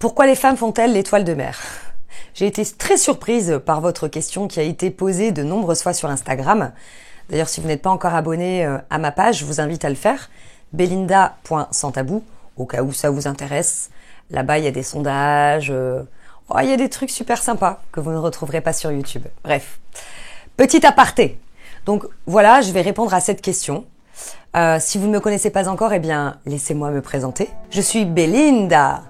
Pourquoi les femmes font-elles l'étoile de mer? J'ai été très surprise par votre question qui a été posée de nombreuses fois sur Instagram. D'ailleurs, si vous n'êtes pas encore abonné à ma page, je vous invite à le faire. Belinda.sanstabou, au cas où ça vous intéresse. Là-bas, il y a des sondages, il y a des trucs super sympas que vous ne retrouverez pas sur YouTube. Bref, petit aparté. Donc voilà, je vais répondre à cette question. Si vous ne me connaissez pas encore, eh bien, laissez-moi me présenter. Je suis Belinda,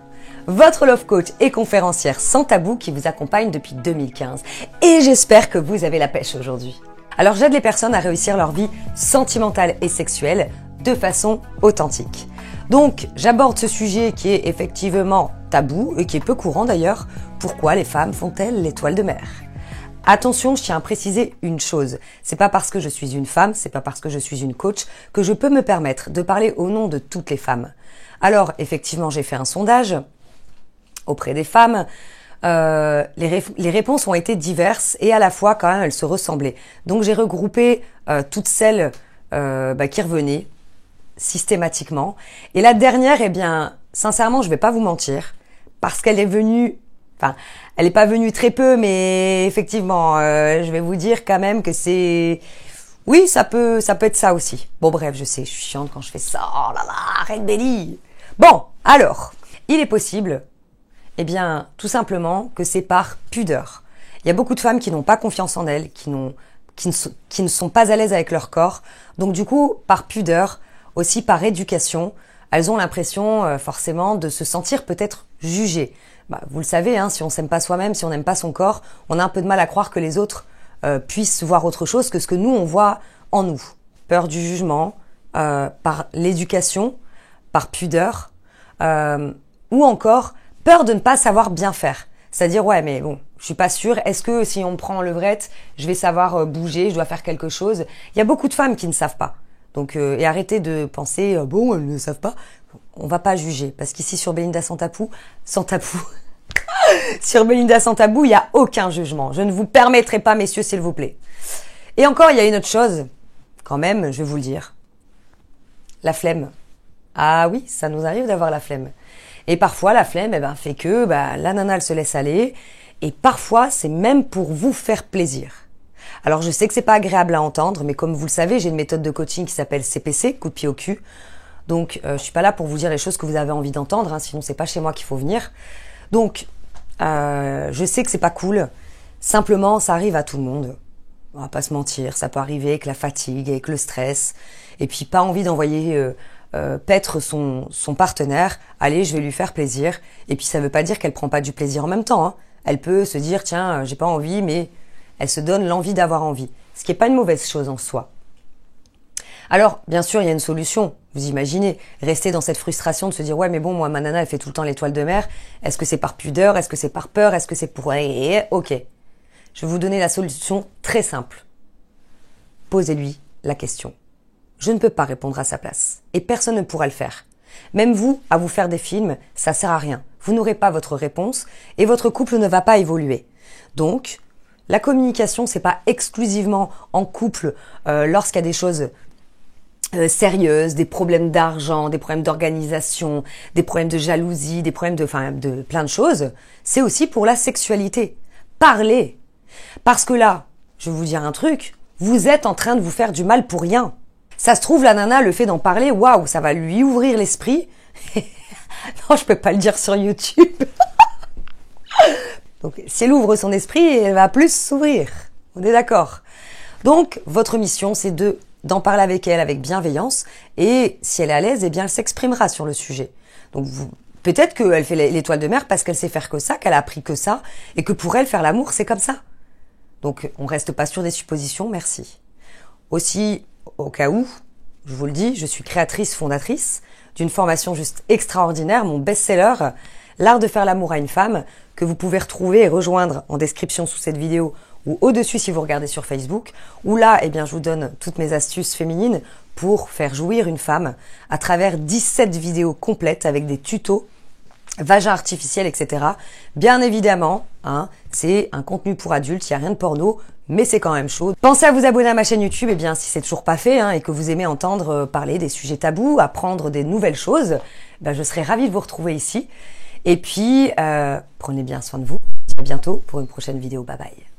votre love coach et conférencière sans tabou qui vous accompagne depuis 2015. Et j'espère que vous avez la pêche aujourd'hui. Alors j'aide les personnes à réussir leur vie sentimentale et sexuelle de façon authentique. Donc j'aborde ce sujet qui est effectivement tabou et qui est peu courant d'ailleurs. Pourquoi les femmes font-elles l'étoile de mer? Attention, je tiens à préciser une chose. C'est pas parce que je suis une femme, c'est pas parce que je suis une coach que je peux me permettre de parler au nom de toutes les femmes. Alors effectivement, j'ai fait un sondage auprès des femmes. Les réponses ont été diverses et à la fois quand même elles se ressemblaient. Donc j'ai regroupé toutes celles qui revenaient systématiquement. Et la dernière, eh bien, sincèrement, je vais pas vous mentir, parce qu'elle est venue, elle n'est pas venue très peu, mais effectivement, je vais vous dire quand même que c'est, oui, ça peut être ça aussi. Bon bref, je sais, je suis chiante quand je fais ça. Oh là là, arrête Béli. Bon, alors, il est possible. Eh bien, tout simplement que c'est par pudeur. Il y a beaucoup de femmes qui n'ont pas confiance en elles, qui ne sont pas à l'aise avec leur corps. Donc du coup, par pudeur, aussi par éducation, elles ont l'impression forcément de se sentir peut-être jugées. Vous le savez, si on s'aime pas soi-même, si on n'aime pas son corps, on a un peu de mal à croire que les autres puissent voir autre chose que ce que nous, on voit en nous. Peur du jugement, par l'éducation, par pudeur, ou encore peur de ne pas savoir bien faire. C'est-à-dire, ouais, mais bon, je suis pas sûre. Est-ce que si on me prend en levrette, je vais savoir bouger, je dois faire quelque chose? Il y a beaucoup de femmes qui ne savent pas. Donc, et arrêtez de penser, bon, elles ne savent pas. On va pas juger. Parce qu'ici, sur Belinda sans tabou, sur Belinda sans tabou, il n'y a aucun jugement. Je ne vous permettrai pas, messieurs, s'il vous plaît. Et encore, il y a une autre chose. Quand même, je vais vous le dire. La flemme. Ah oui, ça nous arrive d'avoir la flemme. Et parfois, la flemme, fait que la nana, elle se laisse aller. Et parfois, c'est même pour vous faire plaisir. Alors, je sais que c'est pas agréable à entendre, mais comme vous le savez, j'ai une méthode de coaching qui s'appelle CPC, coup de pied au cul. Donc, je suis pas là pour vous dire les choses que vous avez envie d'entendre, sinon c'est pas chez moi qu'il faut venir. Donc, je sais que c'est pas cool. Simplement, ça arrive à tout le monde. On va pas se mentir, ça peut arriver avec la fatigue, avec le stress. Et puis, pas envie d'envoyer paître son partenaire. Allez, je vais lui faire plaisir. Et puis, ça veut pas dire qu'elle prend pas du plaisir en même temps. Elle peut se dire, tiens, j'ai pas envie, mais elle se donne l'envie d'avoir envie. Ce qui est pas une mauvaise chose en soi. Alors, bien sûr, il y a une solution. Vous imaginez, rester dans cette frustration de se dire, ouais, mais bon, moi, ma nana, elle fait tout le temps l'étoile de mer. Est-ce que c'est par pudeur? Est-ce que c'est par peur? Est-ce que c'est pour... Ok. Je vais vous donner la solution très simple. Posez-lui la question. Je ne peux pas répondre à sa place. Et personne ne pourra le faire. Même vous, à vous faire des films, ça sert à rien. Vous n'aurez pas votre réponse et votre couple ne va pas évoluer. Donc, la communication, c'est pas exclusivement en couple lorsqu'il y a des choses sérieuses, des problèmes d'argent, des problèmes d'organisation, des problèmes de jalousie, des problèmes de plein de choses. C'est aussi pour la sexualité. Parlez. Parce que là, je vais vous dire un truc, vous êtes en train de vous faire du mal pour rien. Ça se trouve, la nana, le fait d'en parler, waouh, ça va lui ouvrir l'esprit. Non, je peux pas le dire sur YouTube. Donc, si elle ouvre son esprit, elle va plus s'ouvrir. On est d'accord. Donc, votre mission, c'est d'en parler avec elle avec bienveillance. Et si elle est à l'aise, eh bien, elle s'exprimera sur le sujet. Donc, peut-être qu'elle fait l'étoile de mer parce qu'elle sait faire que ça, qu'elle a appris que ça, et que pour elle, faire l'amour, c'est comme ça. Donc, on reste pas sur des suppositions, merci. Aussi, au cas où, je vous le dis, je suis créatrice, fondatrice d'une formation juste extraordinaire, mon best-seller, L'art de faire l'amour à une femme, que vous pouvez retrouver et rejoindre en description sous cette vidéo ou au-dessus si vous regardez sur Facebook, où là, eh bien, je vous donne toutes mes astuces féminines pour faire jouir une femme à travers 17 vidéos complètes avec des tutos, vagin artificiel, etc. Bien évidemment, c'est un contenu pour adultes, il n'y a rien de porno, mais c'est quand même chaud. Pensez à vous abonner à ma chaîne YouTube, eh bien, si c'est toujours pas fait, et que vous aimez entendre parler des sujets tabous, apprendre des nouvelles choses, je serai ravie de vous retrouver ici. Et puis, prenez bien soin de vous. À bientôt pour une prochaine vidéo. Bye bye.